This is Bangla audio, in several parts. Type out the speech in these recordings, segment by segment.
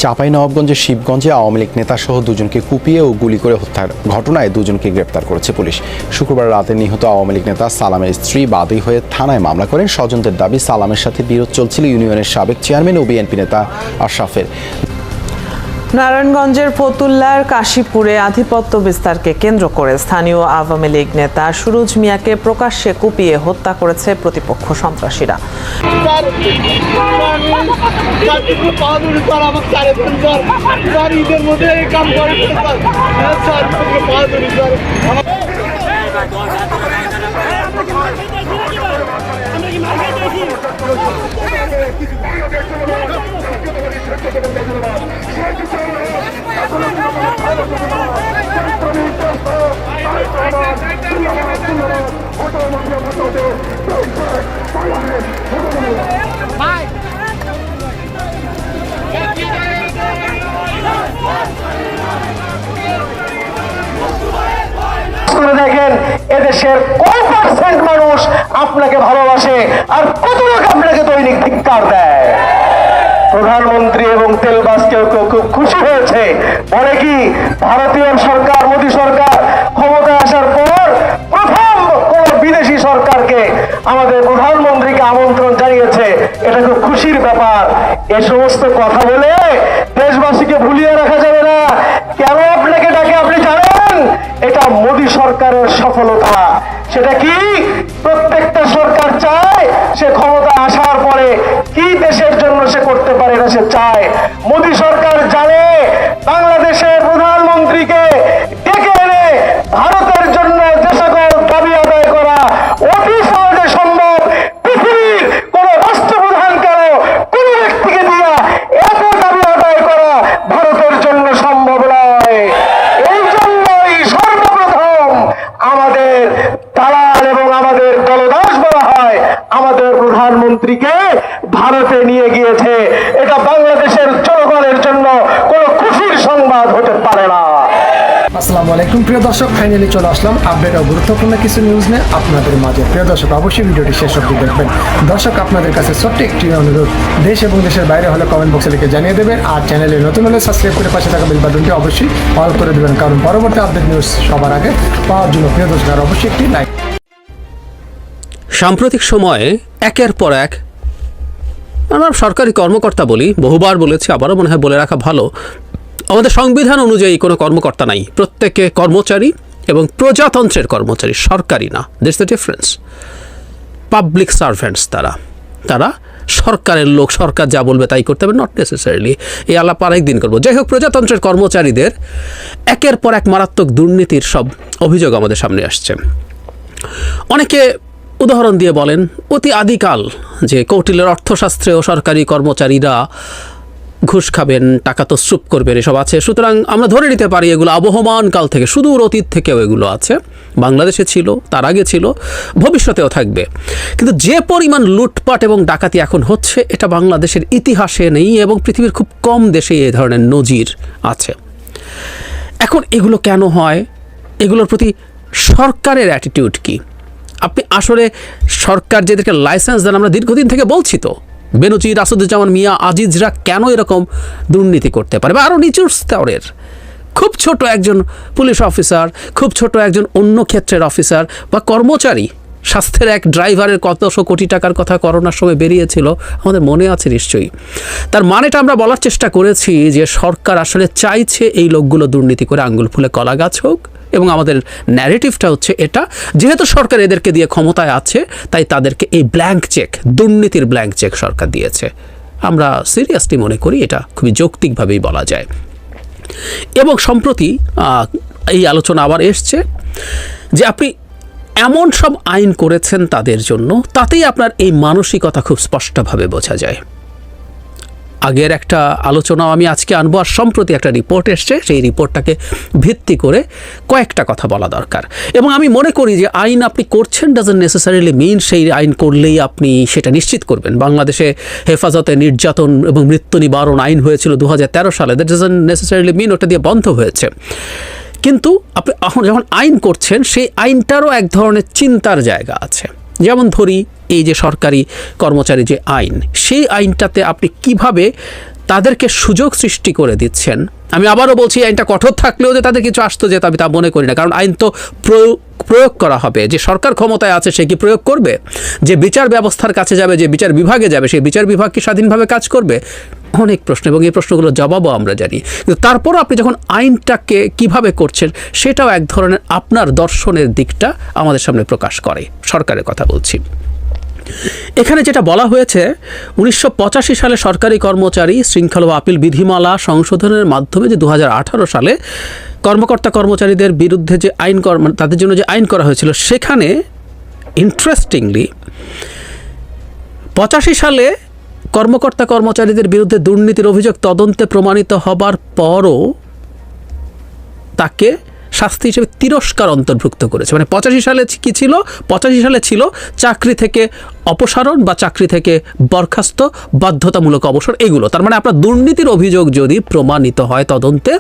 চাঁপাইনবাবগঞ্জের শিবগঞ্জে আওয়ামী লীগ নেতাসহ দুজনকে কুপিয়ে ও গুলি করে হত্যার ঘটনায় দুজনকে গ্রেপ্তার করেছে পুলিশ। শুক্রবার রাতে নিহত আওয়ামী লীগ নেতা সালামের স্ত্রী বাদী হয়ে থানায় মামলা করেন। স্বজনদের দাবি, সালামের সাথে বিরোধ চলছিল ইউনিয়নের সাবেক চেয়ারম্যান ও বিএনপি নেতা আশরাফের। নারায়ণগঞ্জের ফতুল্লার কাশীপুরে আধিপত্য বিস্তারকে কেন্দ্র করে স্থানীয় আওয়ামী লীগ নেতা সুরুজ মিয়াকে প্রকাশ্যে কুপিয়ে হত্যা করেছে প্রতিপক্ষ সন্ত্রাসীরা। দেখেন এদেশের কত পার্সেন্ট মানুষ আপনাকে ভালোবাসে আর কত লোক আপনাকে দৈনিক ধিক্কার দেয়। প্রধানমন্ত্রী এবং তেলবাজ কেউ খুব খুশি হয়েছে, বলে কি ভারতীয় সরকার, মোদী সরকার ক্ষমতায় আসার পর প্রথম কোন বিদেশি সরকারকে আমাদের প্রধানমন্ত্রীকে আমন্ত্রণ জানিয়েছে। এটা খুব খুশির ব্যাপার। এ সমস্ত কথা বলে দেশবাসীকে ভুলিয়ে রাখা যাবে না। কেন আপনাকে ডাকে আপনি জানেন? এটা মোদী সরকারের সফলতা। সেটা কি? প্রত্যেকটা সরকার চায় সে ক্ষমতা আসার পরে কি দেশের জন্য সে করতে পারে, না সে চায়। মোদী সরকার জানে বাংলাদেশের প্রধানমন্ত্রীকে ডেকে এনে ভারতের জন্য যে সকল দাবি আদায় করা অতি সহজে সম্ভব, পৃথিবীর কোন রাষ্ট্রপ্রধান কেন কোন ব্যক্তিকে দিয়া এত দাবি আদায় করা ভারতের জন্য সম্ভব নয়। এই জন্যই সর্বপ্রথম আমাদের দালাল এবং আমাদের দলদাস বলা হয় আমাদের প্রধানমন্ত্রীকে ভারতে নিয়ে গিয়েছে। এটা বাংলাদেশের জনগণের জন্য কোনো খুশির সংবাদ হতে পারে না। আসসালামু আলাইকুম প্রিয় দর্শক, ফাইনালি চলে আসলাম আপডেট ও গুরুত্বপূর্ণ কিছু নিউজ নিয়ে আপনাদের মাঝে। প্রিয় দর্শক, অবশ্যই ভিডিওটি শেষ অবধি দেখবেন। দর্শক, আপনাদের কাছে ছোট্ট একটি অনুরোধ, দেশ এবং দেশের বাইরে হলে কমেন্ট বক্সে লিখে জানিয়ে দেবেন। আর চ্যানেলে নতুন হলে সাবস্ক্রাইব করে পাশে থাকা বেল বাটনটি অবশ্যই অল করে দেবেন, কারণ পরবর্তী আপডেট নিউজ সবার আগে পাওয়ার জন্য প্রিয় দর্শক আর অবশ্যই একটি লাইক। সাম্প্রতিক সময়ে একের পর এক আমরা সরকারি কর্মকর্তা বলি, বহুবার বলেছি, আবারও মনে হয় বলে রাখা ভালো, আমাদের সংবিধান অনুযায়ী কোনো কর্মকর্তা নাই। প্রত্যেকে কর্মচারী এবং প্রজাতন্ত্রের কর্মচারী, সরকারি না। That's the difference. Public servants তারা সরকারের লোক, সরকার যা বলবে তাই করতে হবে, নট নেসেসারিলি। এই আলাপ আরেকদিন করবো। যাই হোক, প্রজাতন্ত্রের কর্মচারীদের একের পর এক মারাত্মক দুর্নীতির সব অভিযোগ আমাদের সামনে আসছে। অনেকে উদাহরণ দিয়ে বলেন অতি আদিকাল যে কৌটিল্যের অর্থশাস্ত্রেও সরকারি কর্মচারীরা ঘুষ খাবেন, টাকা তসরুপ করবেন, এসব আছে। সুতরাং আমরা ধরে নিতে পারি এগুলো আবহমান কাল থেকে, সুদূর অতীত থেকেও এগুলো আছে। বাংলাদেশে ছিল, তার আগে ছিল, ভবিষ্যতেও থাকবে। কিন্তু যে পরিমাণ লুটপাট এবং ডাকাতি এখন হচ্ছে, এটা বাংলাদেশের ইতিহাসে নেই এবং পৃথিবীর খুব কম দেশে এই ধরনের নজির আছে। এখন এগুলো কেন হয়? এগুলোর প্রতি সরকারের অ্যাটিটিউড কি? আপনি আসলে সরকার যেদেরকে লাইসেন্স দেন, আমরা দীর্ঘদিন থেকে বলছি তো, বেনজির, আসাদুজ্জামান মিয়া, আজিজরা কেন এরকম দুর্নীতি করতে পারে, বা আরও নিচুর স্তরের খুব ছোট একজন পুলিশ অফিসার, খুব ছোট একজন অন্য ক্ষেত্রের অফিসার বা কর্মচারী, স্বাস্থ্যের এক ড্রাইভারের কতশো কোটি টাকার কথা করোনার সময় বেরিয়েছিল, আমাদের মনে আছে নিশ্চয়ই। তার মানেটা আমরা বলার চেষ্টা করেছি যে সরকার আসলে চাইছে এই লোকগুলো দুর্নীতি করে আঙ্গুল ফুলে কলা গাছ হোক, এবং আমাদের ন্যারেটিভটা হচ্ছে এটা, যেহেতু সরকার এদেরকে দিয়ে ক্ষমতায় আছে, তাই তাদেরকে এই ব্ল্যাঙ্ক চেক, দুর্নীতির ব্ল্যাঙ্ক চেক সরকার দিয়েছে। আমরা সিরিয়াসলি মনে করি এটা খুবই যৌক্তিকভাবেই বলা যায়। এবং সম্প্রতি এই আলোচনা আবার এসছে যে আপনি এমন সব আইন করেছেন তাদের জন্য, তাতেই আপনার এই মানসিকতা খুব স্পষ্টভাবে বোঝা যায়। আগের একটা আলোচনাও আমি আজকে আনবো, আর সম্প্রতি একটা রিপোর্ট এসছে, সেই রিপোর্টটাকে ভিত্তি করে কয়েকটা কথা বলা দরকার। এবং আমি মনে করি যে আইন আপনি করছেন ডাজন্ট নেসেসারিলি মিন সেই আইন করলেই আপনি সেটা নিশ্চিত করবেন। বাংলাদেশে হেফাজতে নির্যাতন এবং মৃত্যু নিবারণ আইন হয়েছিল 2013 সালে, দ্যাট ডাজন্ট নেসেসারিলি মিন ওটা দিয়ে বন্ধ হয়েছে। কিন্তু আপনি এখন যখন আইন করছেন, সেই আইনটারও এক ধরনের চিন্তার জায়গা আছে। যেমন ধরি এই যে সরকারি কর্মচারী যে আইন, সেই আইনটাতে আপনি কিভাবে তাদেরকে সুযোগ সৃষ্টি করে দিচ্ছেন। আমি আবারও বলছি, আইনটা কঠোর থাকলেও যে তাদের কিছু আসতো যেত আমি তা মনে করি না, কারণ আইন তো প্রয়োগ করা হবে। যে সরকার ক্ষমতায় আছে সে কি প্রয়োগ করবে? যে বিচার ব্যবস্থার কাছে যাবে, যে বিচার বিভাগে যাবে, সেই বিচার বিভাগ কি স্বাধীনভাবে কাজ করবে? অনেক প্রশ্ন, এবং এই প্রশ্নগুলোর জবাবও আমরা জানি। কিন্তু তারপরও আপনি যখন আইনটাকে কিভাবে করছেন সেটাও এক ধরনের আপনার দর্শনের দিকটা আমাদের সামনে প্রকাশ করে। সরকারের কথা বলছি। এখানে যেটা বলা হয়েছে, 1985 সালে সরকারি কর্মচারী শৃঙ্খলা ও আপিল বিধিমালা সংশোধনের মাধ্যমে যে 2018 সালে কর্মকর্তা কর্মচারীদের বিরুদ্ধে যে আইন তাদের জন্য যে আইন করা হয়েছিল, সেখানে ইন্টারেস্টিংলি 85 সালে কর্মকর্তা কর্মচারীদের বিরুদ্ধে দুর্নীতির অভিযোগ তদন্তে প্রমাণিত হবার পরও তাকে শাস্তি হিসেবে তিরস্কার অন্তর্ভুক্ত করেছে। মানে 85 সালে কি ছিল? 85 সালে ছিল চাকরি থেকে অপসারণ বা চাকরি থেকে বরখাস্ত, বাধ্যতামূলক অবসর, এগুলো। তার মানে আপনার দুর্নীতির অভিযোগ যদি প্রমাণিত হয় তদন্তে,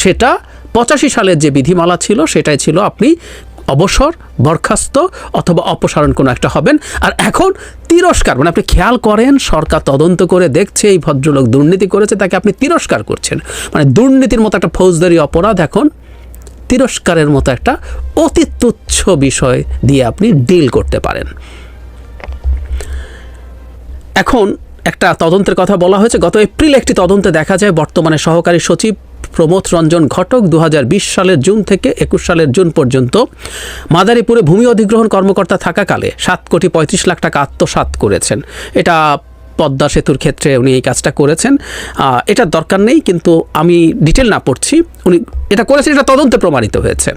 সেটা 85 সালের যে বিধিমালা ছিল সেটাই ছিল আপনি অবসর, বরখাস্ত অথবা অপসারণ কোনো একটা হবেন। আর এখন তিরস্কার, মানে আপনি খেয়াল করেন সরকার তদন্ত করে দেখছে এই ভদ্রলোক দুর্নীতি করেছে, তাকে আপনি তিরস্কার করছেন। মানে দুর্নীতির মতো একটা ফৌজদারি অপরাধ এখন তিরস্কারের মতো একটা অতি তুচ্ছ বিষয় দিয়ে আপনি ডিল করতে পারেন। এখন একটা তদন্তের কথা বলা হয়েছে। গত এপ্রিল একটি তদন্তে দেখা যায় বর্তমানে সহকারী সচিব প্রমথ রঞ্জন ঘটক 2020 সালের জুন থেকে 21 সালের জুন পর্যন্ত মাদারীপুরে ভূমি অধিগ্রহণ কর্মকর্তা থাকাকালে 7,35,00,000 টাকা আত্মসাৎ করেছেন। এটা পদ্মা সেতুর ক্ষেত্রে উনি এই কাজটা করেছেন। এটার দরকার নেই, কিন্তু আমি ডিটেল না পড়ছি, উনি এটা করেছেন, এটা তদন্তে প্রমাণিত হয়েছে।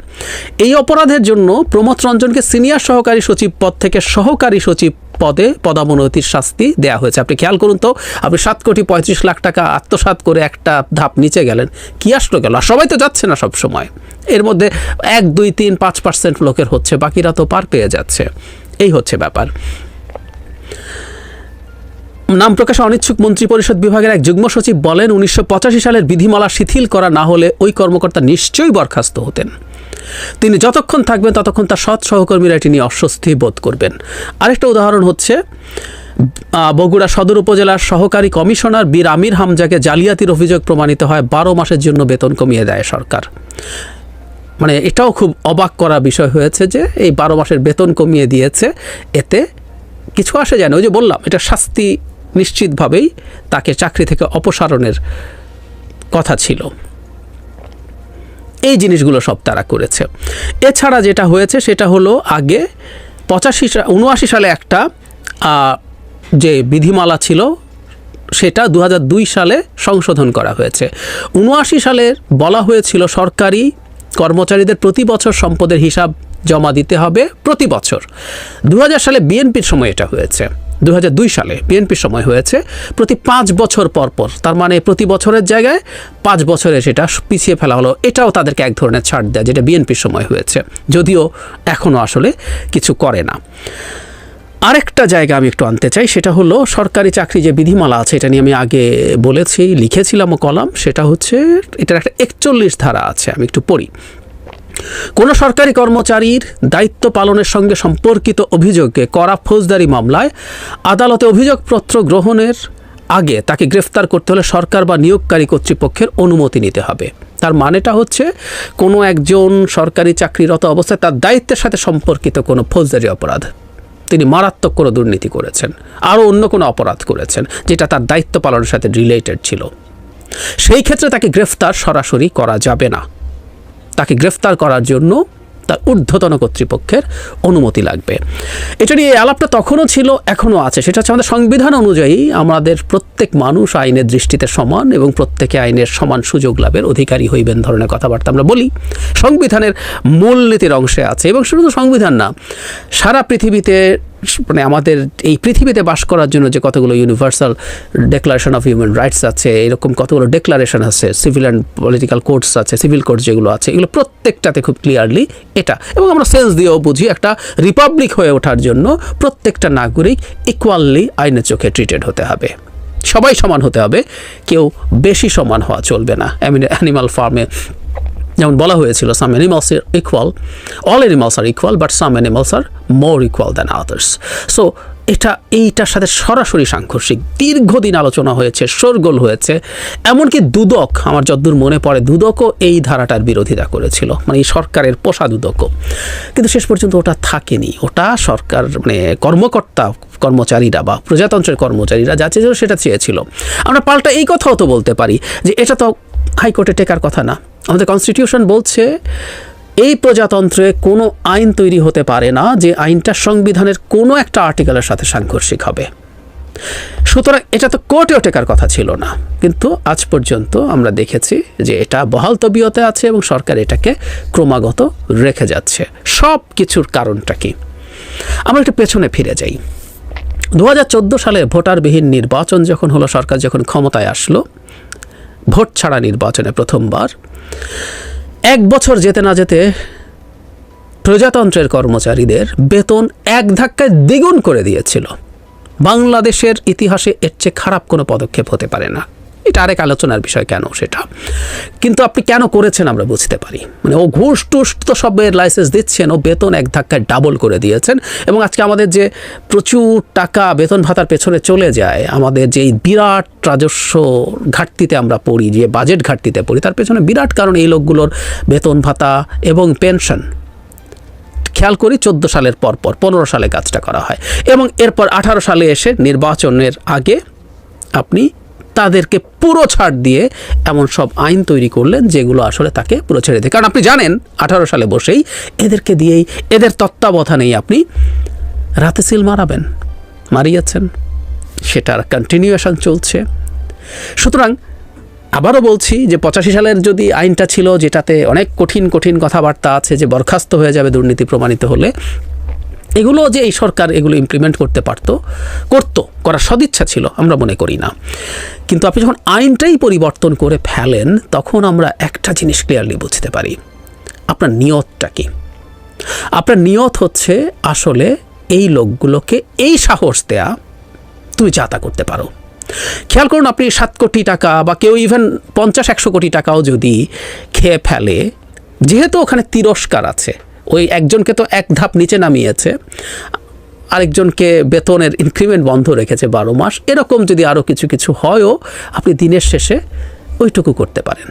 এই অপরাধের জন্য প্রমথ রঞ্জনকে সিনিয়র সহকারী সচিব পদ থেকে সহকারী সচিব পদে পদোন্নতির শাস্তি দেওয়া হয়েছে। আপনি খেয়াল করুন তো, আপনি 7,35,00,000 টাকা আত্মসাৎ করে একটা ধাপ নিচে গেলেন, কি আসলো গেল? আর সবাই তো যাচ্ছে না সব সময়, এর মধ্যে 1, 2, 3, 5% লোকের হচ্ছে, বাকিরা তো পার পেয়ে যাচ্ছে। এই হচ্ছে ব্যাপার। নাম প্রকাশে অনিচ্ছুক মন্ত্রিপরিষদ বিভাগের এক যুগ্ম সচিব বলেন, 1985 সালের বিধিমালা শিথিল করা না হলে ওই কর্মকর্তা নিশ্চয়ই বরখাস্ত হতেন। তিনি যতক্ষণ থাকবেন ততক্ষণ তার সৎ সহকর্মীরা এটি নিয়ে অস্বস্তি বোধ করবেন। আরেকটা উদাহরণ হচ্ছে, বগুড়া সদর উপজেলার সহকারী কমিশনার বীর আমির হামজাকে জালিয়াতির অভিযোগ প্রমাণিত হয়, 12 মাসের জন্য বেতন কমিয়ে দেয় সরকার। মানে এটাও খুব অবাক করা বিষয় হয়েছে যে এই 12 মাসের বেতন কমিয়ে দিয়েছে, এতে কিছু আসে যায় না। ওই যে বললাম, এটা শাস্তি নিশ্চিতভাবেই তাকে চাকরি থেকে অপসারণের কথা ছিল। এই জিনিসগুলো সব তারা করেছে। এছাড়া যেটা হয়েছে সেটা হলো, আগে 79 সালে একটা যে বিধিমালা ছিল সেটা 2002 সালে সংশোধন করা হয়েছে। 79 সালের বলা হয়েছিল সরকারি কর্মচারীদের প্রতি বছর সম্পদের হিসাব জমা দিতে হবে প্রতি বছর। 2000 সালে বিএনপির সময় এটা হয়েছে, 2002 সালে বিএনপির সময় হয়েছে প্রতি 5 বছর পর পর। তার মানে প্রতি বছরের জায়গায় 5 বছরে সেটা পিছিয়ে ফেলা হলো। এটাও তাদেরকে এক ধরনের ছাড় দেয়, যেটা বিএনপির সময় হয়েছে, যদিও এখনও আসলে কিছু করে না। আরেকটা জায়গা আমি একটু আনতে চাই, সেটা হলো সরকারি চাকরি যে বিধিমালা আছে, এটা নিয়ে আমি আগে বলেছি, লিখেছিলামও কলাম। সেটা হচ্ছে, এটার একটা 41 ধারা আছে, আমি একটু পড়ি। কোনো সরকারি কর্মচারীর দায়িত্ব পালনের সঙ্গে সম্পর্কিত অভিযোগে করা ফৌজদারি মামলায় আদালতে অভিযোগপত্র গ্রহণের আগে তাকে গ্রেফতার করতে হলে সরকার বা নিয়োগকারী কর্তৃপক্ষের অনুমতি নিতে হবে। তার মানেটা হচ্ছে, কোনো একজন সরকারি চাকরিরত অবস্থায় তার দায়িত্বের সাথে সম্পর্কিত কোনো ফৌজদারি অপরাধ, তিনি মারাত্মক কোনো দুর্নীতি করেছেন, আরও অন্য কোনো অপরাধ করেছেন যেটা তার দায়িত্ব পালনের সাথে রিলেটেড ছিল, সেই ক্ষেত্রে তাকে গ্রেফতার সরাসরি করা যাবে না। তাকে গ্রেফতার করার জন্য তার ঊর্ধ্বতন কর্তৃপক্ষের অনুমতি লাগবে। এটা নিয়ে আলাপটা তখনও ছিল, এখনও আছে। সেটা হচ্ছে, আমাদের সংবিধান অনুযায়ী আমাদের প্রত্যেক মানুষ আইনের দৃষ্টিতে সমান এবং প্রত্যেকে আইনের সমান সুযোগ লাভের অধিকারী হইবেন ধরনের কথাবার্তা আমরা বলি, সংবিধানের মূলনীতির অংশে আছে। এবং শুধু সংবিধান না, সারা পৃথিবীতে, মানে আমাদের এই পৃথিবীতে বাস করার জন্য যে কতগুলো universal declaration of human rights আছে, এরকম কতগুলো ডেক্লারেশন আছে, সিভিল অ্যান্ড পলিটিক্যাল কোডস আছে, সিভিল কোড যেগুলো আছে, এগুলো প্রত্যেকটাতে খুব ক্লিয়ারলি এটা, এবং আমরা সেন্স দিয়েও বুঝি, একটা রিপাবলিক হয়ে ওঠার জন্য প্রত্যেকটা নাগরিক ইকুয়ালি আইনের চোখে ট্রিটেড হতে হবে, সবাই সমান হতে হবে, কেউ বেশি সমান হওয়া চলবে না। অ্যানিমাল ফার্মে যেমন বলা হয়েছিল, some animals are equal, all animals are equal, but some animals are more equal than others. So এইটার সাথে সরাসরি সাংঘর্ষিক। দীর্ঘদিন আলোচনা হয়েছে, শোরগোল হয়েছে, এমনকি দুদক, আমার যতদূর মনে পড়ে, দুদকও এই ধারাটার বিরোধিতা করেছিল, মানে এই সরকারের পোষা দুদকও। কিন্তু শেষ পর্যন্ত ওটা থাকেনি। ওটা সরকার মানে কর্মচারীরা বা প্রজাতন্ত্রের কর্মচারীরা যা চেয়েছিল সেটা চেয়েছিল। আমরা পাল্টা এই কথাও তো বলতে পারি যে এটা তো হাইকোর্টে টেকার কথা না। আমাদের কনস্টিটিউশন বলছে এই প্রজাতন্ত্রে কোনো আইন তৈরি হতে পারে না যে আইনটা সংবিধানের কোনো একটা আর্টিকেলের সাথে সাংঘর্ষিক হবে। সুতরাং এটা তো কোর্টেও টেকার কথা ছিল না, কিন্তু আজ পর্যন্ত আমরা দেখেছি যে এটা বহাল তবিয়তে আছে এবং সরকার এটাকে ক্রমাগত রেখে যাচ্ছে। সব কিছুর কারণটা কি? আমরা একটু পেছনে ফিরে যাই। 2014 সালে ভোটারবিহীন নির্বাচন যখন হলো, সরকার যখন ক্ষমতায় আসলো, ভোট ছাড়া নির্বাচনে প্রথমবার, 1 বছর যেতে না যেতে প্রজাতন্ত্রের কর্মচারীদের বেতন এক ধাক্কায় দ্বিগুণ করে দিয়েছিল। বাংলাদেশের ইতিহাসে এর চেয়ে খারাপ কোনো পদক্ষেপ হতে পারে না। এটা আরেক আলোচনার বিষয় কেন সেটা, কিন্তু আপনি কেন করেছেন আমরা বুঝতে পারি। মানে ও ঘুষ টুস তো সবের লাইসেন্স দিচ্ছেন, ও বেতন এক ধাক্কায় ডাবল করে দিয়েছেন। এবং আজকে আমাদের যে প্রচুর টাকা বেতন ভাতার পেছনে চলে যায়, আমাদের যে বিরাট রাজস্ব ঘাটতিতে আমরা পড়ি, যে বাজেট ঘাটতিতে পড়ি, তার পেছনে বিরাট কারণ এই লোকগুলোর বেতন ভাতা এবং পেনশন। খেয়াল করি 14 সালের পর 15 সালে কাজটা করা হয় এবং এরপর 18 সালে এসে নির্বাচনের আগে আপনি তাদেরকে পুরো ছাড় দিয়ে এমন সব আইন তৈরি করলেন যেগুলো আসলে তাকে পুরো ছেড়ে দেয়। কারণ আপনি জানেন 18 সালে বসেই এদেরকে দিয়েই, এদের তত্ত্বাবধানেই আপনি রাতে সিল মারিয়েছেন, সেটার কন্টিনিউয়েশন চলছে। সুতরাং আবারও বলছি যে 85 সালের যদি আইনটা ছিল যেটাতে অনেক কঠিন কঠিন কথাবার্তা আছে, যে বরখাস্ত হয়ে যাবে দুর্নীতি প্রমাণিত হলে, এগুলো যে এই সরকার এগুলো ইমপ্লিমেন্ট করতে করার সদিচ্ছা ছিল আমরা মনে করি না। কিন্তু আপনি যখন আইনটাই পরিবর্তন করে ফেলেন, তখন আমরা একটা জিনিস ক্লিয়ারলি বুঝতে পারি, আপনার নিয়তটা কি। আপনার নিয়ত হচ্ছে আসলে এই লোকগুলোকে এই সাহস দেয়া তুমি যা তা করতে পারো। খেয়াল করুন, আপনি 7 কোটি টাকা বা কেউ ইভেন 50-100 কোটি টাকাও যদি খেয়ে ফেলে, যেহেতু ওখানে তিরস্কার আছে, ওই একজনকে তো এক ধাপ নিচে নামিয়েছে, আরেকজনকে বেতনের ইনক্রিমেন্ট বন্ধ রেখেছে 12 মাস, এরকম যদি আরও কিছু কিছু হয়ও আপনি দিনের শেষে ওইটুকু করতে পারেন,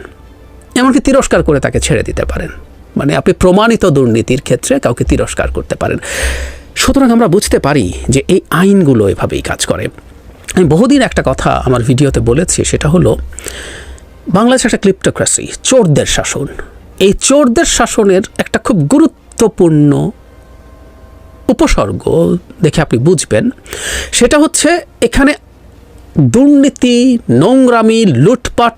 এমনকি তিরস্কার করে তাকে ছেড়ে দিতে পারেন। মানে আপনি প্রমাণিত দুর্নীতির ক্ষেত্রে কাউকে তিরস্কার করতে পারেন। সুতরাং আমরা বুঝতে পারি যে এই আইনগুলো এভাবেই কাজ করে। আমি বহুদিন একটা কথা আমার ভিডিওতে বলেছি, সেটা হলো বাংলাদেশ একটা ক্লিপ্টোক্রেসি, চোরদের শাসন। এই চোরদের শাসনের একটা খুব গুরুত্বপূর্ণ উপসর্গ দেখে আপনি বুঝবেন, সেটা হচ্ছে এখানে দুর্নীতি, নোংরামি, লুটপাট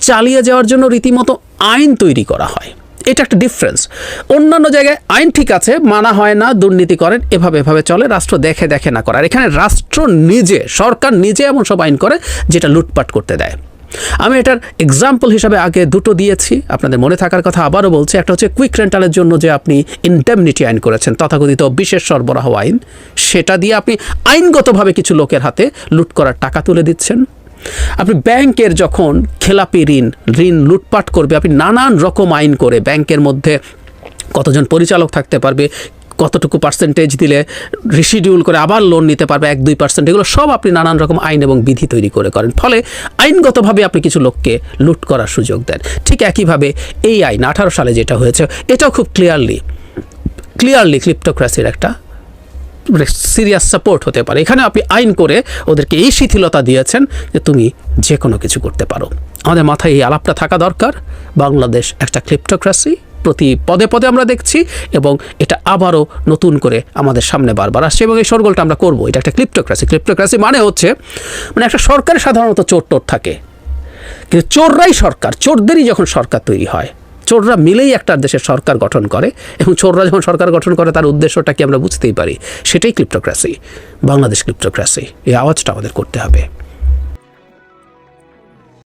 চালিয়ে যাওয়ার জন্য রীতিমতো আইন তৈরি করা হয়। এটা একটা ডিফারেন্স। অন্যান্য জায়গায় আইন ঠিক আছে, মানা হয় না, দুর্নীতি করেন, এভাবে চলে, রাষ্ট্র দেখে না করার। এখানে রাষ্ট্র নিজে, সরকার নিজে এমন সব আইন করে যেটা লুটপাট করতে দেয়। আমি এটার এক্সাম্পল হিসাবে আগে দুটো দিয়েছি, আপনাদের মনে থাকার কথা আবারও বলছি। একটা হচ্ছে কুইক রেন্টালের জন্য যে আপনি ইনডেমনিটি আইন করেছেন, তথাকথিত বিশেষ সরবরাহ আইন, সেটা দিয়ে আপনি আইনগতভাবে কিছু লোকের হাতে লুট করার টাকা তুলে দিচ্ছেন। আপনি ব্যাংকের যখন খেলাপি ঋণ লুটপাট করবে, আপনি নানান রকম আইন করে ব্যাংকের মধ্যে কতজন পরিচালক থাকতে পারবে, কতটুকু পার্সেন্টেজ দিলে রিশিডিউল করে আবার লোন নিতে পারবে 1-2%, এগুলো সব আপনি নানান রকম আইন এবং বিধি তৈরি করেন। ফলে আইনগতভাবে আপনি কিছু লোককে লুট করার সুযোগ দেন। ঠিক একইভাবে এই আইন 18 সালে যেটা হয়েছে, এটাও খুব ক্লিয়ারলি ক্লিপ্টোক্রেসির একটা সিরিয়াস সাপোর্ট হতে পারে। এখানে আপনি আইন করে ওদেরকে এই শিথিলতা দিয়েছেন যে তুমি যে কোনো কিছু করতে পারো। আমাদের মাথায় এই আলাপটা থাকা দরকার। বাংলাদেশ একটা ক্লিপ্টোক্রেসি, প্রতি পদে পদে আমরা দেখছি, এবং এটা আবারও নতুন করে আমাদের সামনে বারবার আসছে, এবং এই সরগোলটা আমরা করবো। এটা একটা ক্লিপ্টোক্রেসি মানে হচ্ছে, মানে একটা সরকারে সাধারণত চোর থাকে, কিন্তু চোররাই সরকার, চোরদেরই যখন সরকার তৈরি হয়, চোররা মিলেই একটা দেশের সরকার গঠন করে, এবং চোররা যখন সরকার গঠন করে তার উদ্দেশ্যটা কি আমরা বুঝতেই পারি। সেটাই ক্লিপ্টোক্রেসি, বাংলাদেশ ক্লিপ্টোক্রেসি। এই আওয়াজটা আমাদের করতে হবে।